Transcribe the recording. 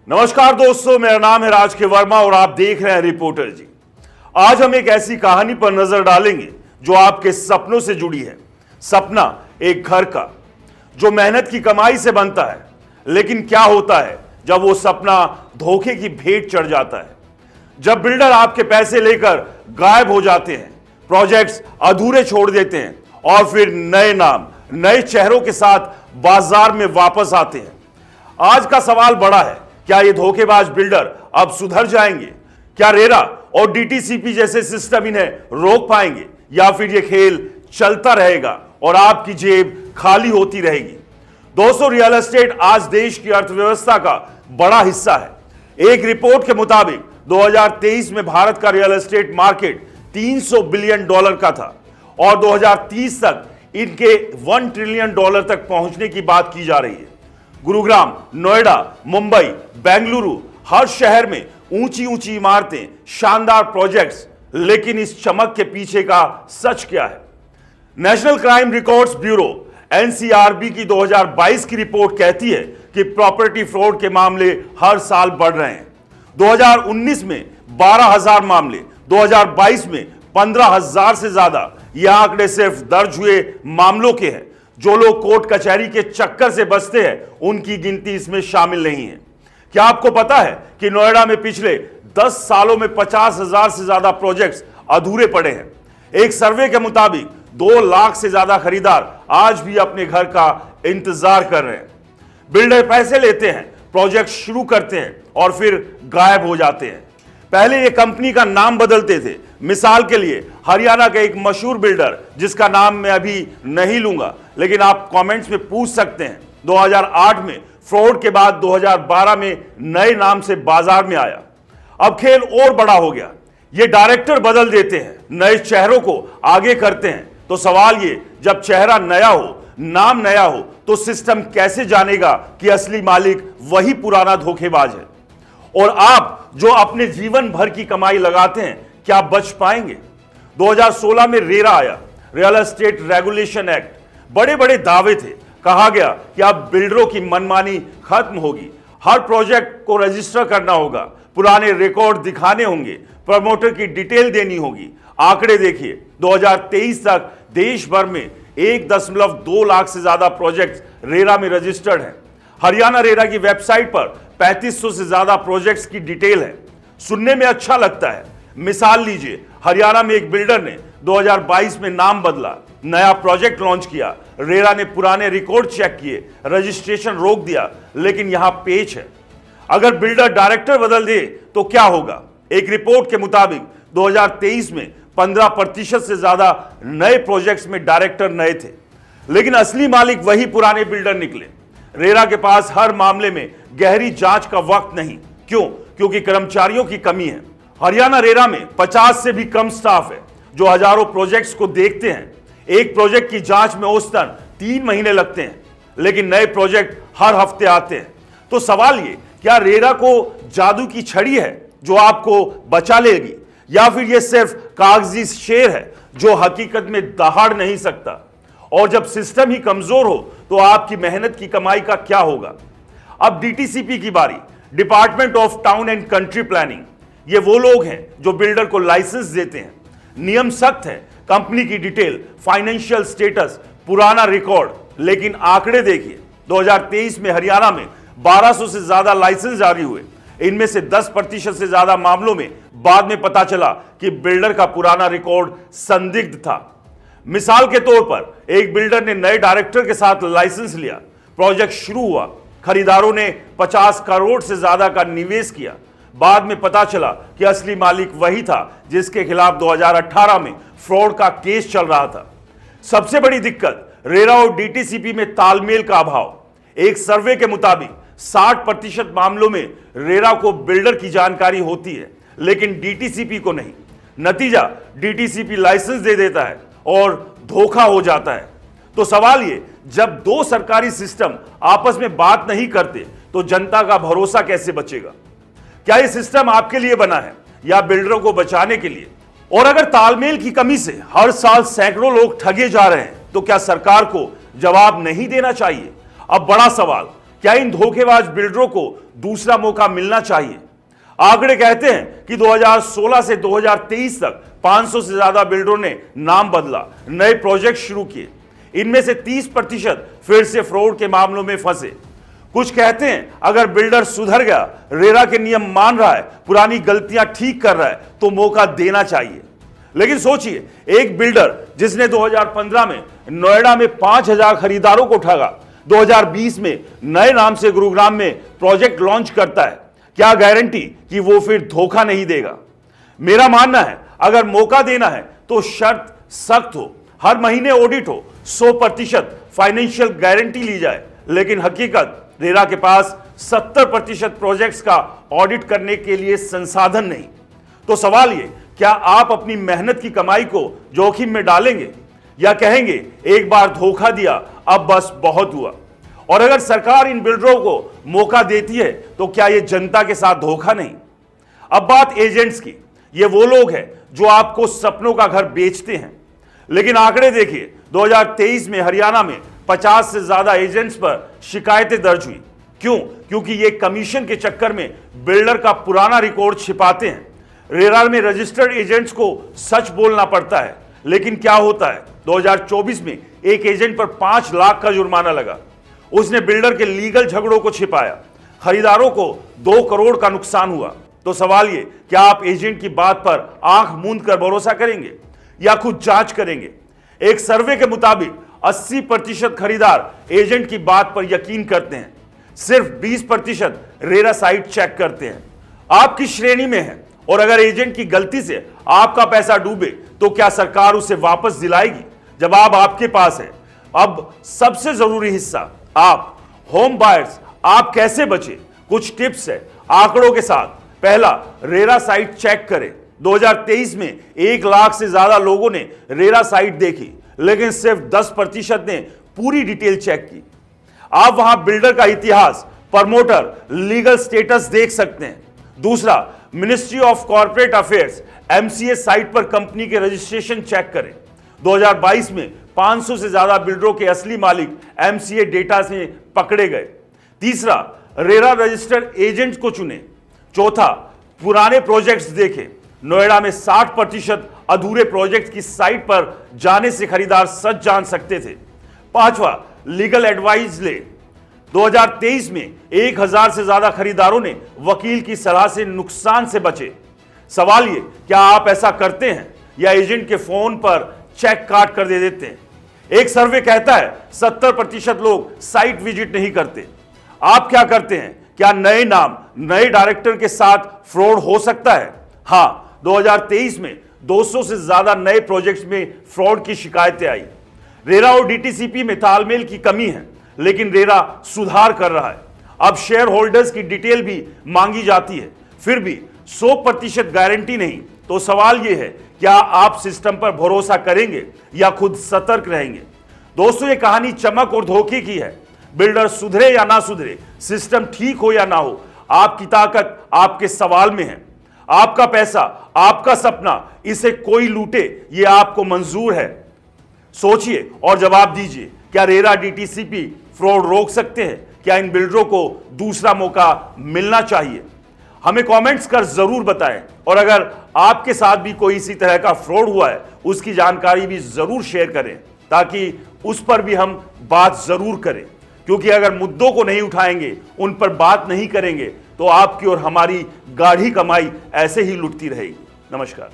नमस्कार दोस्तों, मेरा नाम है राज के वर्मा और आप देख रहे हैं रिपोर्टर जी। आज हम एक ऐसी कहानी पर नजर डालेंगे जो आपके सपनों से जुड़ी है। सपना एक घर का जो मेहनत की कमाई से बनता है, लेकिन क्या होता है जब वो सपना धोखे की भेंट चढ़ जाता है। जब बिल्डर आपके पैसे लेकर गायब हो जाते हैं, प्रोजेक्ट्स अधूरे छोड़ देते हैं और फिर नए नाम नए चेहरों के साथ बाजार में वापस आते हैं। आज का सवाल बड़ा है, क्या ये धोखेबाज बिल्डर अब सुधर जाएंगे? क्या रेरा और डीटीसीपी जैसे सिस्टम इन्हें रोक पाएंगे, या फिर ये खेल चलता रहेगा और आपकी जेब खाली होती रहेगी? दोस्तों, रियल एस्टेट आज देश की अर्थव्यवस्था का बड़ा हिस्सा है। एक रिपोर्ट के मुताबिक 2023 में भारत का रियल एस्टेट मार्केट $300 बिलियन का था और 2030 तक इनके $1 ट्रिलियन तक पहुंचने की बात की जा रही है। गुरुग्राम, नोएडा, मुंबई, बेंगलुरु, हर शहर में ऊंची ऊंची इमारतें, शानदार प्रोजेक्ट्स, लेकिन इस चमक के पीछे का सच क्या है? National crime records bureau NCRB की 2022 की रिपोर्ट कहती है कि प्रॉपर्टी फ्रॉड के मामले हर साल बढ़ रहे हैं। 2019 में 12,000 मामले, 2022 में 15,000 से ज्यादा। यह आंकड़े सिर्फ दर्ज हुए मामलों के हैं। जो लोग कोर्ट कचहरी के चक्कर से बचते हैं, उनकी गिनती इसमें शामिल नहीं है। क्या आपको पता है कि नोएडा में पिछले 10 सालों में 50,000 से ज्यादा प्रोजेक्ट्स अधूरे पड़े हैं? एक सर्वे के मुताबिक 2 लाख से ज्यादा खरीदार आज भी अपने घर का इंतजार कर रहे हैं। बिल्डर पैसे लेते हैं, प्रोजेक्ट शुरू करते हैं और फिर गायब हो जाते हैं। पहले ये कंपनी का नाम बदलते थे। मिसाल के लिए हरियाणा का एक मशहूर बिल्डर, जिसका नाम मैं अभी नहीं लूंगा, लेकिन आप कमेंट्स में पूछ सकते हैं, 2008 में फ्रॉड के बाद 2012 में नए नाम से बाजार में आया। अब खेल और बड़ा हो गया। ये डायरेक्टर बदल देते हैं, नए चेहरों को आगे करते हैं। तो सवाल ये, जब चेहरा नया हो, नाम नया हो, तो सिस्टम कैसे जानेगा कि असली मालिक वही पुराना धोखेबाज है? और आप जो अपने जीवन भर की कमाई लगाते हैं, क्या बच पाएंगे? 2016 में रेरा आया, रियल एस्टेट रेगुलेशन एक्ट। बड़े बड़े दावे थे। कहा गया कि अब बिल्डरों की मनमानी खत्म होगी, हर प्रोजेक्ट को रजिस्टर करना होगा, पुराने रिकॉर्ड दिखाने होंगे, प्रमोटर की डिटेल देनी होगी। आंकड़े देखिए, 2023 तक देश भर में 1.2 लाख से ज्यादा प्रोजेक्ट्स रेरा में रजिस्टर्ड हैं। हरियाणा रेरा की वेबसाइट पर 3500 से ज्यादा प्रोजेक्ट्स की डिटेल है। सुनने में अच्छा लगता है। मिसाल लीजिए, हरियाणा में एक बिल्डर ने 2022 में नाम बदला, नया प्रोजेक्ट लॉन्च किया। रेरा ने पुराने रिकॉर्ड चेक किए, रजिस्ट्रेशन रोक दिया। लेकिन यहां पेच है, अगर बिल्डर डायरेक्टर बदल दे तो क्या होगा? एक रिपोर्ट के मुताबिक 2023 में 15% से ज्यादा नए प्रोजेक्ट्स में डायरेक्टर नए थे, लेकिन असली मालिक वही पुराने बिल्डर निकले। रेरा के पास हर मामले में गहरी जांच का वक्त नहीं। क्यों? क्योंकि कर्मचारियों की कमी है। हरियाणा रेरा में 50 से भी कम स्टाफ है जो हजारों प्रोजेक्ट्स को देखते हैं। एक प्रोजेक्ट की जांच में औसतन 3 महीने लगते हैं, लेकिन नए प्रोजेक्ट हर हफ्ते आते हैं। तो सवाल ये, क्या रेरा को जादू की छड़ी है जो आपको बचा लेगी, या फिर यह सिर्फ कागजी शेर है जो हकीकत में दहाड़ नहीं सकता? और जब सिस्टम ही कमजोर हो तो आपकी मेहनत की कमाई का क्या होगा? अब डीटीसीपी की बारी, department of town and country planning. ये वो लोग हैं जो बिल्डर को लाइसेंस देते हैं। नियम सख्त है, कंपनी की डिटेल, फाइनेंशियल स्टेटस, पुराना रिकॉर्ड। लेकिन आंकड़े देखिए, 2023 में हरियाणा में 1200 से ज्यादा लाइसेंस जारी हुए। इनमें से 10% से ज्यादा मामलों में बाद में पता चला कि बिल्डर का पुराना रिकॉर्ड संदिग्ध था। मिसाल के तौर पर, एक बिल्डर ने नए डायरेक्टर के साथ लाइसेंस लिया, प्रोजेक्ट शुरू हुआ, खरीदारों ने 50 करोड़ से ज्यादा का निवेश किया। बाद में पता चला कि असली मालिक वही था जिसके खिलाफ 2018 में फ्रॉड का केस चल रहा था। सबसे बड़ी दिक्कत, रेरा और डीटीसीपी में तालमेल का अभाव। एक सर्वे के मुताबिक 60% मामलों में रेरा को बिल्डर की जानकारी होती है, लेकिन डीटीसीपी को नहीं। नतीजा, डीटीसीपी लाइसेंस दे देता है और धोखा हो जाता है। तो सवाल ये, जब 2 सरकारी सिस्टम आपस में बात नहीं करते तो जनता का भरोसा कैसे बचेगा? क्या यह सिस्टम आपके लिए बना है या बिल्डरों को बचाने के लिए? और अगर तालमेल की कमी से हर साल सैकड़ों लोग ठगे जा रहे हैं, तो क्या सरकार को जवाब नहीं देना चाहिए? अब बड़ा सवाल, क्या इन धोखेबाज बिल्डरों को दूसरा मौका मिलना चाहिए? आंकड़े कहते हैं कि 2016 से 2023 तक 500 से ज्यादा बिल्डरों ने नाम बदला, नए प्रोजेक्ट शुरू किए। इनमें से 30% फिर से फ्रॉड के मामलों में फंसे। कुछ कहते हैं अगर बिल्डर सुधर गया, रेरा के नियम मान रहा है, पुरानी गलतियां ठीक कर रहा है, तो मौका देना चाहिए। लेकिन सोचिए, एक बिल्डर जिसने 2015 में नोएडा में 5000 खरीदारों को ठगा, 2020 में नए नाम से गुरुग्राम में प्रोजेक्ट लॉन्च करता है, क्या गारंटी कि वो फिर धोखा नहीं देगा? मेरा मानना है अगर मौका देना है तो शर्त सख्त हो, हर महीने ऑडिट हो, 100% फाइनेंशियल गारंटी ली जाए। लेकिन हकीकत, रेरा के पास 70% प्रोजेक्ट्स का ऑडिट करने के लिए संसाधन नहीं। तो सवाल ये, क्या आप अपनी मेहनत की कमाई को जोखिम में डालेंगे या कहेंगे एक बार धोखा दिया, अब बस बहुत हुआ? और अगर सरकार इन बिल्डरों को मौका देती है तो क्या यह जनता के साथ धोखा नहीं? अब बात एजेंट्स की। ये वो लोग हैं जो आपको सपनों का घर बेचते हैं। लेकिन आंकड़े देखिए, 2023 में हरियाणा में 50 से ज्यादा एजेंट्स पर शिकायतें दर्ज हुई। क्यों? क्योंकि ये कमीशन के चक्कर में बिल्डर का पुराना रिकॉर्ड छिपाते हैं। रेरा में रजिस्टर्ड एजेंट्स को सच बोलना पड़ता है। लेकिन क्या होता है, 2024 में एक एजेंट पर 5 लाख का जुर्माना लगा। उसने बिल्डर के लीगल झगड़ों को छिपाया, खरीदारों को 2 करोड़ का नुकसान हुआ। तो सवाल ये, क्या आप एजेंट की बात पर आंख मूंद कर भरोसा करेंगे या खुद जांच करेंगे? एक सर्वे के मुताबिक 80% खरीदार एजेंट की बात पर यकीन करते हैं, सिर्फ 20% रेरा साइट चेक करते हैं। आप किस श्रेणी में हैं? और अगर एजेंट की गलती से आपका पैसा डूबे तो क्या सरकार उसे वापस दिलाएगी? जवाब आपके पास है। अब सबसे जरूरी हिस्सा, आप होम बायर्स, आप कैसे बचे? कुछ टिप्स है आंकड़ों के साथ। पहला, रेरा साइट चेक करें। 2023 में 1 लाख से ज्यादा लोगों ने रेरा साइट देखी, लेकिन सिर्फ 10% ने पूरी डिटेल चेक की। आप वहां बिल्डर का इतिहास, प्रमोटर, लीगल स्टेटस देख सकते हैं। दूसरा, ministry of corporate affairs MCA site पर कंपनी के रजिस्ट्रेशन चेक करें। 2022 में 500 से ज्यादा बिल्डरों के असली मालिक MCA डेटा से पकड़े गए। तीसरा, रेरा रजिस्टर्ड एजेंट को चुने। चौथा, पुराने प्रोजेक्ट्स देखें। नोएडा में 60% अधूरे प्रोजेक्ट की साइट पर जाने से खरीदार सच जान सकते थे। पांचवा, लीगल एडवाइस ले। 2023 में 1000 से ज्यादा खरीदारों ने वकील की सलाह से नुकसान से बचे। सवाल ये, क्या आप ऐसा करते हैं या एजेंट के फोन पर चेक काट कर दे देते हैं? एक सर्वे कहता है 70% लोग साइट विजिट नहीं करते। आप क्या करते हैं? क्या नए नाम, नए डायरेक्टर के साथ फ्रॉड हो सकता है? हाँ, 2023 में 200 से ज्यादा नए प्रोजेक्ट्स में फ्रॉड की शिकायतें आई। रेरा और DTCP में तालमेल की कमी है, लेकिन रेरा सुधार कर रहा है। अब शेयर होल्डर्स की डिटेल भी मांगी जाती है, फिर भी 100% गारंटी नहीं। तो सवाल यह है, क्या आप सिस्टम पर भरोसा करेंगे या खुद सतर्क रहेंगे? दोस्तों, ये कहानी चमक और धोखे की है। बिल्डर सुधरे या ना सुधरे, सिस्टम ठीक हो या ना हो, आपकी ताकत आपके सवाल में है। आपका पैसा, आपका सपना, इसे कोई लूटे, ये आपको मंजूर है? सोचिए और जवाब दीजिए। क्या रेरा DTCP फ्रॉड रोक सकते हैं? क्या इन बिल्डरों को दूसरा मौका मिलना चाहिए? हमें कमेंट्स कर जरूर बताएं। और अगर आपके साथ भी कोई इसी तरह का फ्रॉड हुआ है, उसकी जानकारी भी जरूर शेयर करें, ताकि उस पर भी हम बात जरूर करें। क्योंकि अगर मुद्दों को नहीं उठाएंगे, उन पर बात नहीं करेंगे, तो आपकी और हमारी गाढ़ी कमाई ऐसे ही लुटती रहेगी। नमस्कार।